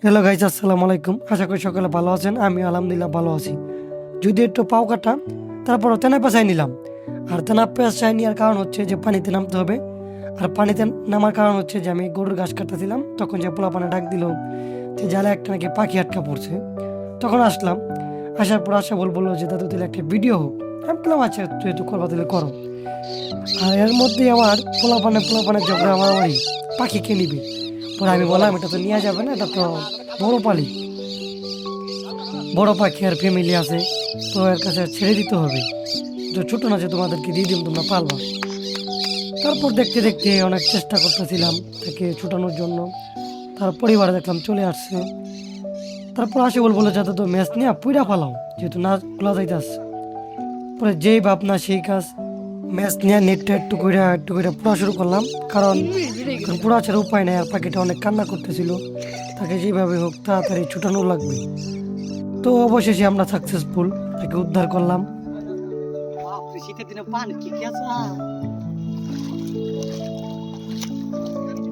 Hello guys, আসসালামু আলাইকুম। আশা করি সকালে ভালো আছেন। আমি আলহামদুলিল্লাহ ভালো আছি। যদি একটু পাও কাটা, তারপর তেনা পেঁচাই নিলাম। আর তেনা পেঁচাই নেওয়ার কারণ হচ্ছে যে পানিতে নামতে হবে। আর পানিতে নামার কারণ হচ্ছে যে আমি গরুর ঘাস কাটতেছিলাম, তখন যে পোলা পানে ডাক দিল যে জালে একটা নাকি পাখি আটকা পড়ছে। তখন আসলাম, আসার পর আশা বললো যে দাদু তাহলে একটা ভিডিও হোক। আমি বললাম আচ্ছা, তুই একটু করবা তাহলে করো। আর এর মধ্যে আমার পোলা পানে ঝগড়া মারামারি, পাখি কে নিবে। পরে আমি বললাম এটা তো নেওয়া যাবে না, এটা তো বড় পালি, বড় পাখি আর ফ্যামিলি আছে, তো এর কাছে ছেড়ে দিতে হবে। তো ছোট না যে তোমাদেরকে দিয়ে দিম, তোমরা পালবা। তারপর দেখতে দেখতে অনেক চেষ্টা করতেছিলাম তাকে ছুটানোর জন্য। তার পরিবারে দেখলাম চলে আসছে। তারপর আসে বললো যাতে তো ম্যাচ নিয়ে পুইরা ফালাও, যেহেতু না খোলা যাইতেছে। পরে যেই ভাবনা সেই কাজ, ম্যাচ নিয়ে নেটটা একটু করে পোড়া শুরু করলাম। কারণ পোড়া ছাড়া উপায় নেই। আর পাখিটা অনেক কান্না করতেছিল, তাকে যেভাবে হোক তাড়াতাড়ি ছুটানো লাগবে। তো অবশেষে আমরা সাকসেসফুল, তাকে উদ্ধার করলাম। শীতের দিনে পানি কি আছে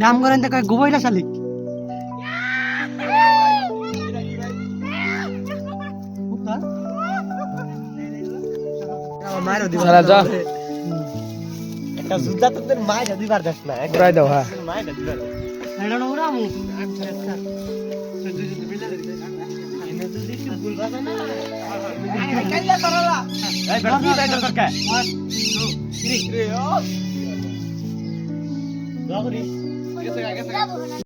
দাম করেন দেখো গোবইলা শালিক একটা যুদ্ধা তোদের মায়ের দিবার দেখ না একটাই দাও। হ্যাঁ মায়ের দিবার এটা না ওরা মু কাইলা করলা এই বেটা তুই দাইতো করকে 1 2 3 ও